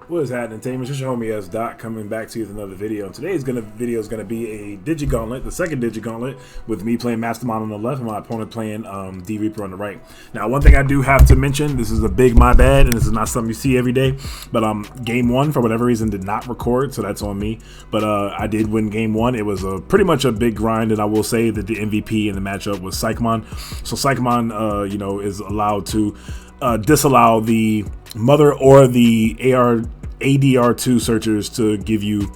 What is happening, team? It's your homie S Dot coming back to you with another video. And today's video is gonna be a Digi-Gauntlet, the second Digi-Gauntlet, with me playing Mastemon on the left and my opponent playing D Reaper on the right. Now, one thing I do have to mention, this is a big my bad, and this is not something you see every day. But game one, for whatever reason, did not record, so that's on me. But I did win game one. It was pretty much a big grind, and I will say that the MVP in the matchup was Psychmon. So Psychmon, is allowed to disallow the mother or the ADR2 searchers to give you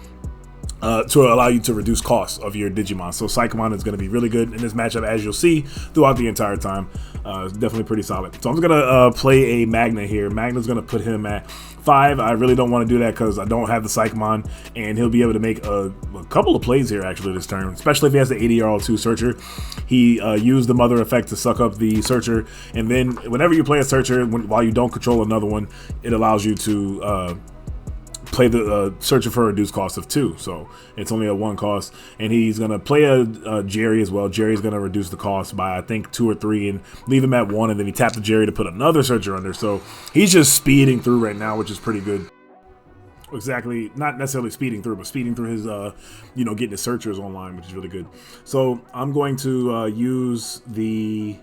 to allow you to reduce costs of your Digimon. So Psychmon is going to be really good in this matchup, as you'll see throughout the entire time. It's definitely pretty solid. So I'm going to play a Magna here. Magna's going to put him at 5. I really don't want to do that because I don't have the Psychmon, and he'll be able to make a couple of plays here actually this turn, especially if he has the ADR2 searcher. He used the mother effect to suck up the searcher, and then whenever you play a searcher, while you don't control another one, it allows you to play the searcher for a reduced cost of 2, so it's only a 1 cost, and he's gonna play a Jerry as well. Jerry's gonna reduce the cost by I think 2 or 3 and leave him at 1, and then he tapped the Jerry to put another searcher under. So he's just speeding through right now, which is pretty good. Exactly, not necessarily speeding through, but speeding through his getting his searchers online, which is really good. So I'm going to use the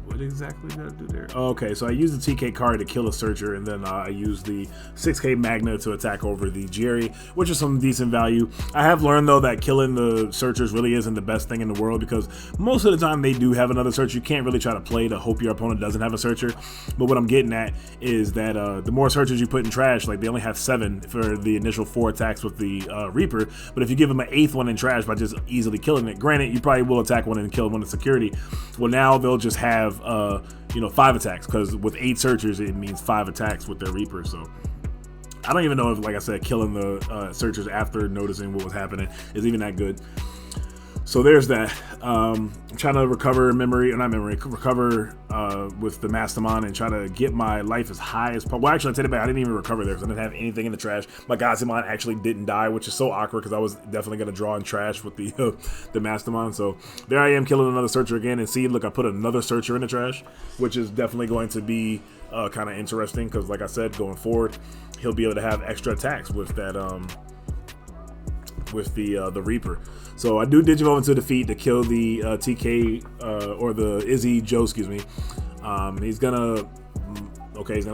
what exactly did I do there? Okay, so I used the TK card to kill a searcher, and then I used the 6K Magna to attack over the Jerry, which is some decent value. I have learned, though, that killing the searchers really isn't the best thing in the world, because most of the time they do have another searcher. You can't really try to play to hope your opponent doesn't have a searcher. But what I'm getting at is that the more searchers you put in trash, like they only have 7 for the initial 4 attacks with the Reaper, but if you give them an 8th one in trash by just easily killing it, granted, you probably will attack one and kill one in security. Well, now they'll just have 5 attacks, because with 8 searchers it means 5 attacks with their Reaper. So I don't even know if, like I said, killing the searchers after noticing what was happening is even that good. So there's that. I'm trying to recover recover with the Mastemon and try to get my life as high as possible. Well, actually, I take it back. I didn't even recover there because I didn't have anything in the trash. My Digimon actually didn't die, which is so awkward because I was definitely going to draw in trash with the the Mastemon. So there I am killing another searcher again. And see, look, I put another searcher in the trash, which is definitely going to be kind of interesting because, like I said, going forward, he'll be able to have extra attacks with that with the Reaper. So I do Digivolve into defeat to kill the TK or the Izzy Joe, excuse me. He's gonna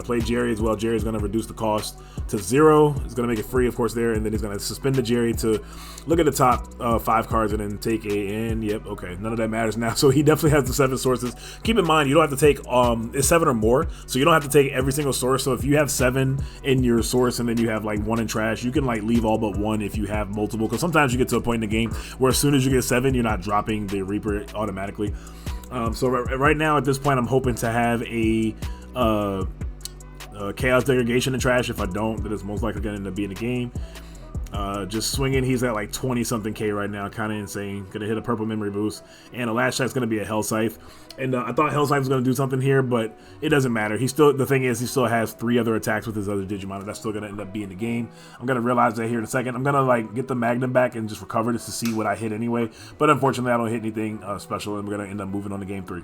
play Jerry as well. Jerry's gonna reduce the cost to 0. He's gonna make it free, of course, there, and then he's gonna suspend the Jerry to look at the top 5 cards and then take yep, okay, none of that matters now. So he definitely has the 7 sources. Keep in mind, you don't have to take it's 7 or more, so you don't have to take every single source. So if you have 7 in your source and then you have like 1 in trash, you can like leave all but 1 if you have multiple, because sometimes you get to a point in the game where as soon as you get 7, you're not dropping the Reaper automatically. So right now at this point, I'm hoping to have a Chaos Degradation in trash. If I don't, then it's most likely going to end up being a game. Just swinging, he's at like 20 something K right now, kind of insane. Gonna hit a purple memory boost, and a last shot's gonna be a Hell Scythe. And I thought Hell Scythe was gonna do something here, but it doesn't matter. The thing is, he still has 3 other attacks with his other Digimon, and that's still gonna end up being the game. I'm gonna realize that here in a second. I'm gonna like get the Magnum back and just recover this to see what I hit anyway. But unfortunately, I don't hit anything special, and we're gonna end up moving on to game 3.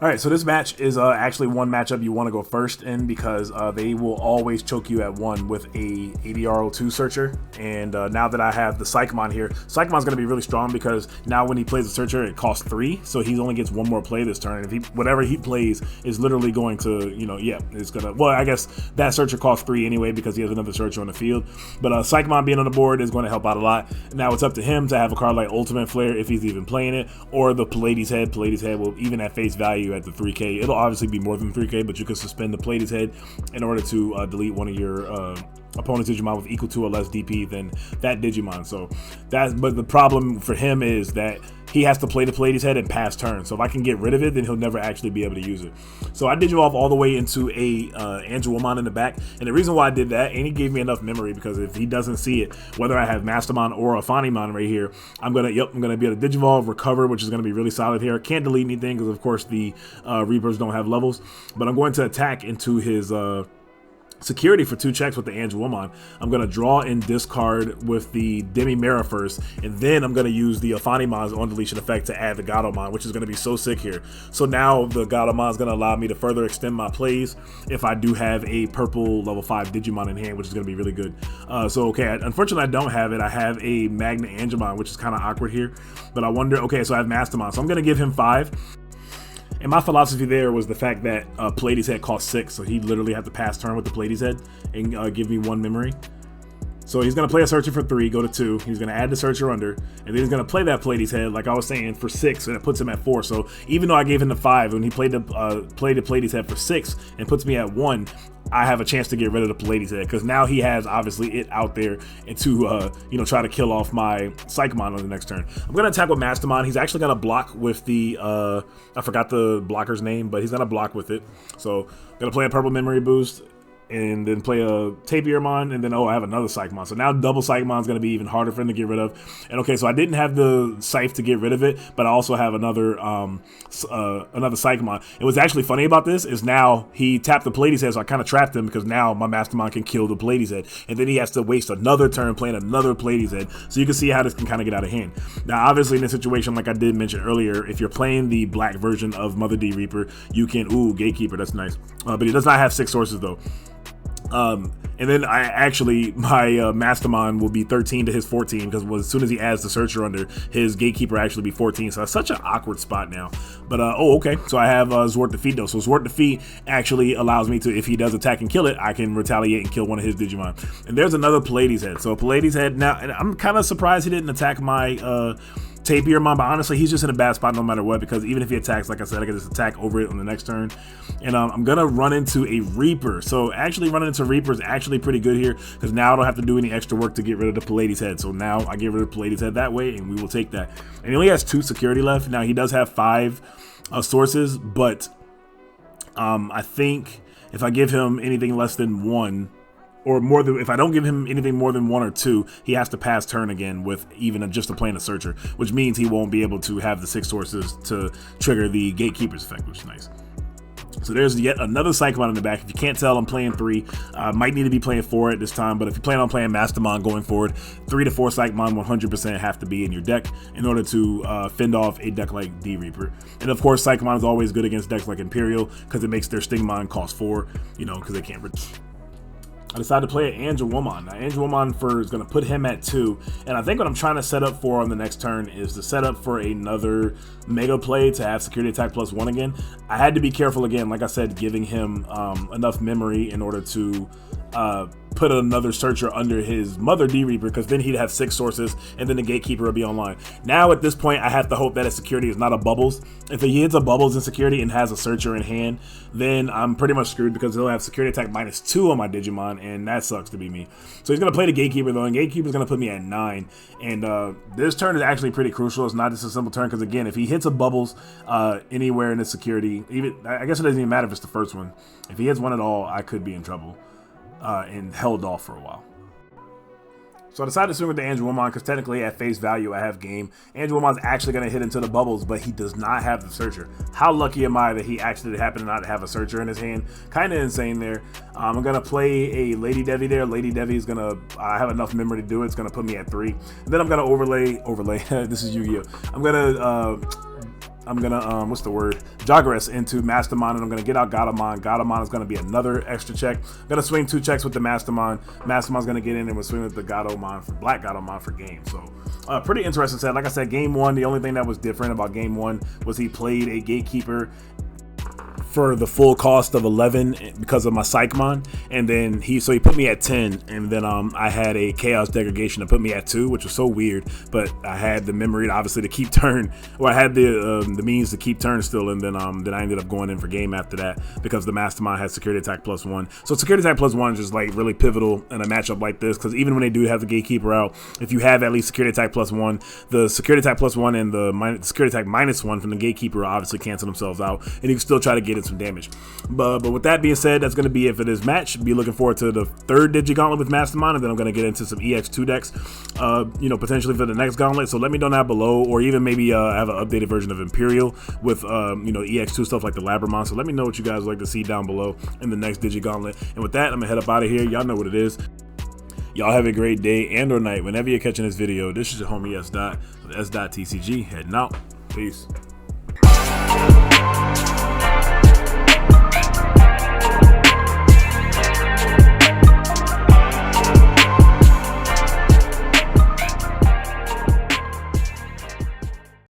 Alright, so this match is actually one matchup you want to go first in, because they will always choke you at 1 with a ADR02 searcher. And now that I have the Psychmon here, Psychmon's going to be really strong, because now when he plays a searcher, it costs 3, so he only gets 1 more play this turn. If whatever he plays is literally going to, it's going to, well, I guess that searcher costs 3 anyway because he has another searcher on the field. But Psychmon being on the board is going to help out a lot. Now it's up to him to have a card like Ultimate Flare if he's even playing it, or the Pleiades Head. Pleiades Head will, even at face value, at the 3K. It'll obviously be more than 3K, but you can suspend the Pleiades Head in order to delete one of your opponent's Digimon with equal to or less DP than that Digimon. So but the problem for him is that he has to play the Pleiades Head and pass turn. So if I can get rid of it, then he'll never actually be able to use it. So I Digivolve all the way into a Angelomon in the back. And the reason why I did that, and he gave me enough memory, because if he doesn't see it, whether I have Mastemon or a Phanimon right here, I'm gonna be able to Digivolve, recover, which is gonna be really solid here. Can't delete anything because of course the Reapers don't have levels, but I'm going to attack into his security for 2 checks with the Angelomon. I'm going to draw and discard with the Demi Mera first, and then I'm going to use the Alphanimon's on deletion effect to add the Gatomon, which is going to be so sick here. So now the Gatomon is going to allow me to further extend my plays if I do have a purple level 5 Digimon in hand, which is going to be really good. So okay, unfortunately I don't have it. I have a Magna Angemon, which is kind of awkward here, but I wonder, okay, so I have Mastemon, so I'm going to give him 5. And my philosophy there was the fact that Pleiades Head cost 6, so he literally had to pass turn with the Pleiades Head and give me 1 memory. So he's going to play a Searcher for 3, go to 2. He's going to add the Searcher under, and then he's going to play that Pleiades Head, like I was saying, for 6, and it puts him at 4. So even though I gave him the 5, when he played the Pleiades Head for 6 and puts me at 1, I have a chance to get rid of the Pleiades Head, because now he has obviously it out there and to you know, try to kill off my Psychomon on the next turn. I'm going to attack with Mastemon. He's actually going to block with the I forgot the blocker's name, but he's going to block with it. So I'm going to play a purple memory boost and then play a Tapirmon, and then I have another Psychomon. So now double Psychomon is going to be even harder for him to get rid of. And okay, so I didn't have the Scythe to get rid of it, but I also have another Psychomon. And what's actually funny about this is now he tapped the Pleiades Head, so I kind of trapped him, because now my Mastemon can kill the Pleiades Head, and then he has to waste another turn playing another Pleiades Head. So you can see how this can kind of get out of hand. Now, obviously, in this situation, like I did mention earlier, if you're playing the black version of Mother D Reaper, you can, ooh, Gatekeeper, that's nice. But he does not have 6 sources though. And then my Mastemon will be 13 to his 14, because as soon as he adds the Searcher under, his Gatekeeper actually be 14. So it's such an awkward spot now. But oh, okay. So I have Zwart Defeat though. So Zwart Defeat actually allows me to, if he does attack and kill it, I can retaliate and kill one of his Digimon. And there's another Pleiades Head. So Pleiades Head now, and I'm kind of surprised he didn't attack my Tapirmon, but honestly, he's just in a bad spot no matter what, because even if he attacks, like I said, I can just attack over it on the next turn. And I'm gonna run into a Reaper. So actually running into Reaper is actually pretty good here, because now I don't have to do any extra work to get rid of the Pleiades Head. So now I get rid of the Pleiades Head that way, and we will take that. And he only has 2 security left. Now he does have 5 sources, but I think if I give him anything less than 1, or more than, if I don't give him anything more than 1 or 2, he has to pass turn again with even just a playing a Searcher, which means he won't be able to have the 6 sources to trigger the Gatekeeper's effect, which is nice. So there's yet another Psychomon in the back. If you can't tell, I'm playing 3. Might need to be playing 4 at this time, but if you plan on playing Mastemon going forward, 3 to 4 Psychomon 100% have to be in your deck in order to fend off a deck like D Reaper. And of course, Psychomon is always good against decks like Imperial, because it makes their Stingmon cost 4, you know, because they can't I decided to play an Angelomon. Now, Angelomon is going to put him at 2, and I think what I'm trying to set up for on the next turn is to set up for another Mega Play to have Security Attack +1 again. I had to be careful again, like I said, giving him enough memory in order to put another Searcher under his Mother D Reaper, because then he'd have 6 sources, and then the Gatekeeper will be online. Now at this point, I have to hope that his security is not a Bubbles. If he hits a Bubbles in security and has a Searcher in hand, then I'm pretty much screwed, because he'll have Security Attack -2 on my Digimon, and that sucks to be me. So he's going to play the Gatekeeper though, and Gatekeeper's going to put me at 9. And this turn is actually pretty crucial. It's not just a simple turn, because again, if he hits a Bubbles anywhere in his security, even, I guess it doesn't even matter if it's the first one. If he hits one at all, I could be in trouble. And held off for a while. So I decided to swing with the Angelomon, because technically at face value I have game. Angelomon's actually going to hit into the Bubbles, but he does not have the Searcher. How lucky am I that he actually happened to not have a Searcher in his hand? Kind of insane there. I'm going to play a Lady Devi there. Lady Devi is going to, I have enough memory to do it. It's going to put me at 3. And then I'm going to overlay, this is Yu-Gi-Oh! I'm gonna what's the word? Jogress into Mastemon, and I'm gonna get out Gatomon. Gatomon is gonna be another extra check. I'm gonna swing 2 checks with the Mastemon. Mastemon's gonna get in, and we'll swing with the Gatomon for Black Gatomon for game. So pretty interesting set. Like I said, game 1, the only thing that was different about game 1 was he played a Gatekeeper for the full cost of 11 because of my Psychomon, and then he put me at 10, and then I had a Chaos Degradation to put me at 2, which was so weird, but I had the memory obviously to keep turn, or I had the means to keep turn still, and then I ended up going in for game after that because the Mastermind had Security Attack +1. So Security Attack +1 is just like really pivotal in a matchup like this, because even when they do have the Gatekeeper out, if you have at least Security Attack +1, the Security Attack +1 and the Security Attack -1 from the Gatekeeper will obviously cancel themselves out, and you can still try to get did some damage. But with that being said, that's going to be it for this match. Be looking forward to the third Digi-Gauntlet with Mastemon, and then I'm going to get into some EX2 decks, you know, potentially for the next Gauntlet. So let me know down below, or even maybe have an updated version of Imperial with, you know, EX2 stuff like the Labramon. So let me know what you guys would like to see down below in the next Digi-Gauntlet. And with that, I'm going to head up out of here. Y'all know what it is. Y'all have a great day and or night whenever you're catching this video. This is your homie S. Dot with S. TCG heading out. Peace.